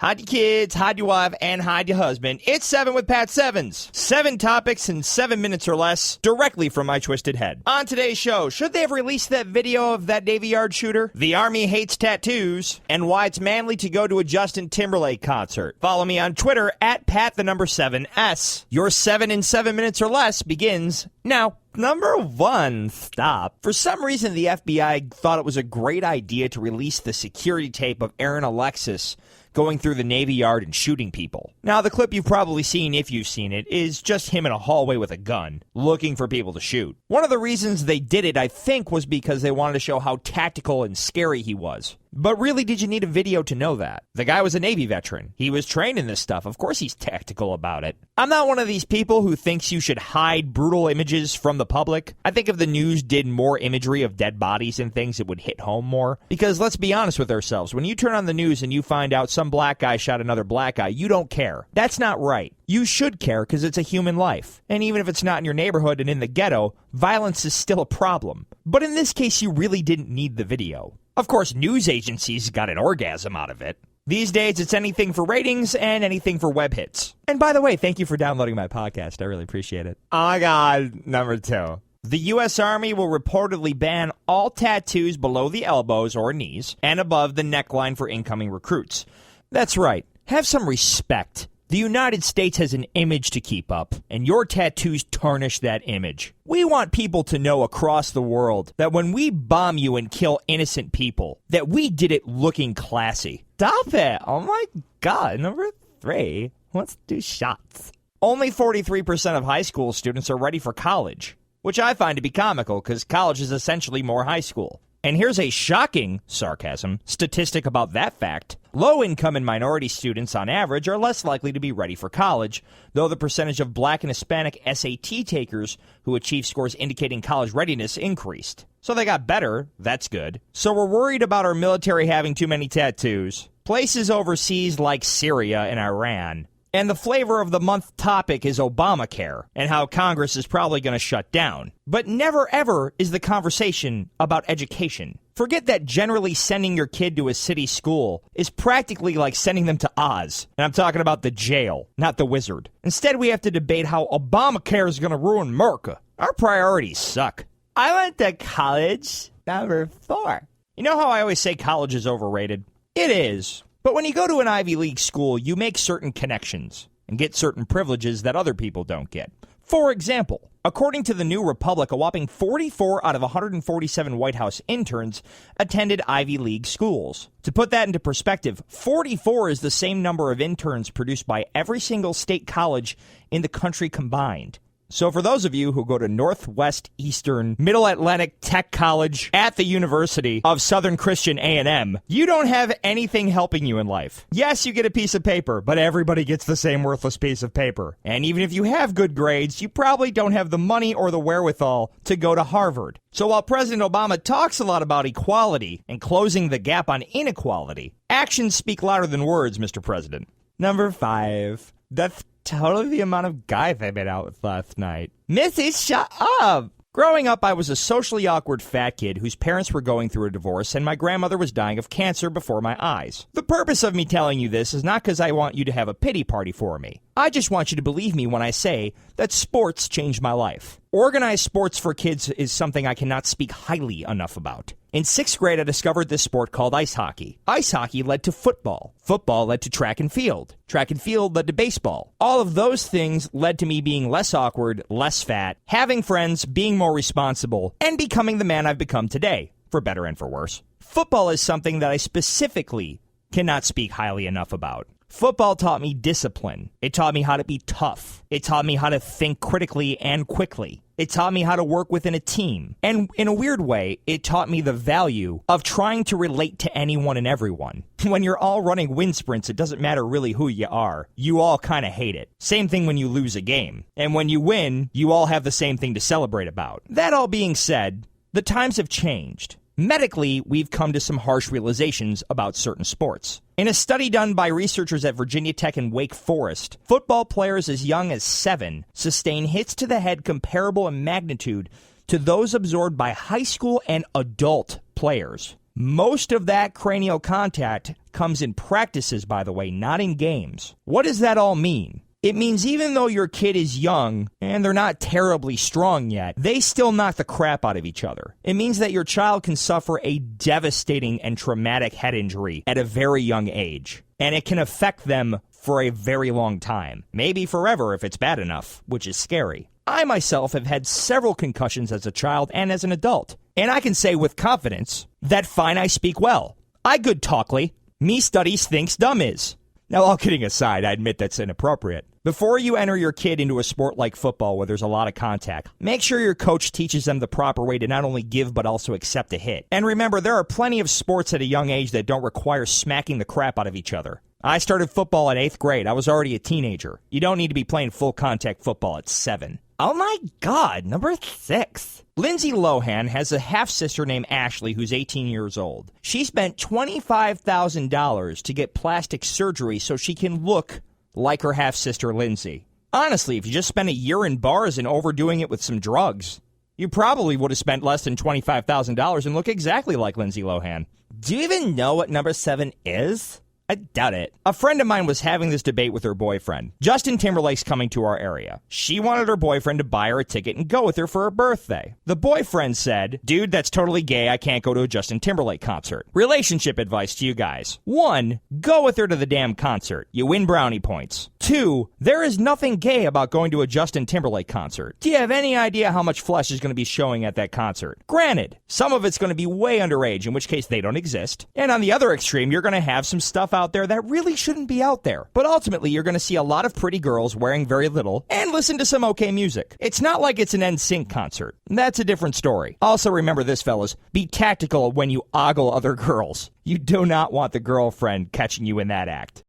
Hide your kids, hide your wife, and hide your husband. It's 7 with Pat Sevens. 7 topics in 7 minutes or less, directly from my twisted head. On today's show, should they have released that video of that Navy Yard shooter? The Army hates tattoos, and why it's manly to go to a Justin Timberlake concert. Follow me on Twitter at Pat7S. Your 7 in 7 minutes or less begins now. Number 1, stop. For some reason, the FBI thought it was a great idea to release the security tape of Aaron Alexis going through the Navy Yard and shooting people. Now, the clip you've probably seen, if you've seen it, is just him in a hallway with a gun, looking for people to shoot. One of the reasons they did it, I think, was because they wanted to show how tactical and scary he was. But really, did you need a video to know that? The guy was a Navy veteran. He was trained in this stuff. Of course he's tactical about it. I'm not one of these people who thinks you should hide brutal images from the public. I think if the news did more imagery of dead bodies and things, it would hit home more. Because let's be honest with ourselves. When you turn on the news and you find out some black guy shot another black guy, you don't care. That's not right. You should care because it's a human life. And even if it's not in your neighborhood and in the ghetto, violence is still a problem. But in this case, you really didn't need the video. Of course, news agencies got an orgasm out of it. These days, it's anything for ratings and anything for web hits. And by the way, thank you for downloading my podcast. I really appreciate it. Oh my God, number 2. The U.S. Army will reportedly ban all tattoos below the elbows or knees and above the neckline for incoming recruits. That's right. Have some respect. The United States has an image to keep up, and your tattoos tarnish that image. We want people to know across the world that when we bomb you and kill innocent people, that we did it looking classy. Stop it! Oh my God. Number 3. Let's do shots. Only 43% of high school students are ready for college, which I find to be comical because college is essentially more high school. And here's a shocking, sarcasm, statistic about that fact. Low-income and minority students, on average, are less likely to be ready for college, though the percentage of black and Hispanic SAT takers who achieve scores indicating college readiness increased. So they got better. That's good. So we're worried about our military having too many tattoos. Places overseas like Syria and Iran. And the flavor of the month topic is Obamacare and how Congress is probably going to shut down. But never ever is the conversation about education. Forget that generally sending your kid to a city school is practically like sending them to Oz. And I'm talking about the jail, not the wizard. Instead, we have to debate how Obamacare is going to ruin America. Our priorities suck. I went to college. Number 4. You know how I always say college is overrated? It is. But when you go to an Ivy League school, you make certain connections and get certain privileges that other people don't get. For example, according to the New Republic, a whopping 44 out of 147 White House interns attended Ivy League schools. To put that into perspective, 44 is the same number of interns produced by every single state college in the country combined. So for those of you who go to Northwest Eastern Middle Atlantic Tech College at the University of Southern Christian A&M, you don't have anything helping you in life. Yes, you get a piece of paper, but everybody gets the same worthless piece of paper. And even if you have good grades, you probably don't have the money or the wherewithal to go to Harvard. So while President Obama talks a lot about equality and closing the gap on inequality, actions speak louder than words, Mr. President. Number 5. That's totally the amount of guys I made out with last night. Missy, shut up! Growing up, I was a socially awkward fat kid whose parents were going through a divorce and my grandmother was dying of cancer before my eyes. The purpose of me telling you this is not because I want you to have a pity party for me. I just want you to believe me when I say that sports changed my life. Organized sports for kids is something I cannot speak highly enough about. In 6th grade, I discovered this sport called ice hockey. Ice hockey led to football. Football led to track and field. Track and field led to baseball. All of those things led to me being less awkward, less fat, having friends, being more responsible, and becoming the man I've become today, for better and for worse. Football is something that I specifically cannot speak highly enough about. Football taught me discipline. It taught me how to be tough. It taught me how to think critically and quickly. It taught me how to work within a team. And in a weird way, it taught me the value of trying to relate to anyone and everyone. When you're all running wind sprints, it doesn't matter really who you are. You all kind of hate it. Same thing when you lose a game. And when you win, you all have the same thing to celebrate about. That all being said, the times have changed. Medically, we've come to some harsh realizations about certain sports. In a study done by researchers at Virginia Tech and Wake Forest, football players as young as 7 sustain hits to the head comparable in magnitude to those absorbed by high school and adult players. Most of that cranial contact comes in practices, by the way, not in games. What does that all mean? It means even though your kid is young and they're not terribly strong yet, they still knock the crap out of each other. It means that your child can suffer a devastating and traumatic head injury at a very young age, and it can affect them for a very long time, maybe forever if it's bad enough, which is scary. I myself have had several concussions as a child and as an adult, and I can say with confidence that fine I speak well. I good talkly, me studies thinks dumb is. Now, all kidding aside, I admit that's inappropriate. Before you enter your kid into a sport like football where there's a lot of contact, make sure your coach teaches them the proper way to not only give but also accept a hit. And remember, there are plenty of sports at a young age that don't require smacking the crap out of each other. I started football at 8th grade. I was already a teenager. You don't need to be playing full contact football at 7. Oh my God, number 6. Lindsay Lohan has a half-sister named Ashley who's 18 years old. She spent $25,000 to get plastic surgery so she can look like her half-sister Lindsay. Honestly, if you just spent a year in bars and overdoing it with some drugs, you probably would have spent less than $25,000 and look exactly like Lindsay Lohan. Do you even know what number 7 is? I doubt it. A friend of mine was having this debate with her boyfriend. Justin Timberlake's coming to our area. She wanted her boyfriend to buy her a ticket and go with her for her birthday. The boyfriend said, "Dude, that's totally gay. I can't go to a Justin Timberlake concert." Relationship advice to you guys. 1, go with her to the damn concert. You win brownie points. 2, there is nothing gay about going to a Justin Timberlake concert. Do you have any idea how much flesh is going to be showing at that concert? Granted, some of it's going to be way underage, in which case they don't exist. And on the other extreme, you're going to have some stuff out there that really shouldn't be out there. But ultimately, you're going to see a lot of pretty girls wearing very little and listen to some okay music. It's not like it's an NSYNC concert. That's a different story. Also remember this, fellas. Be tactical when you ogle other girls. You do not want the girlfriend catching you in that act.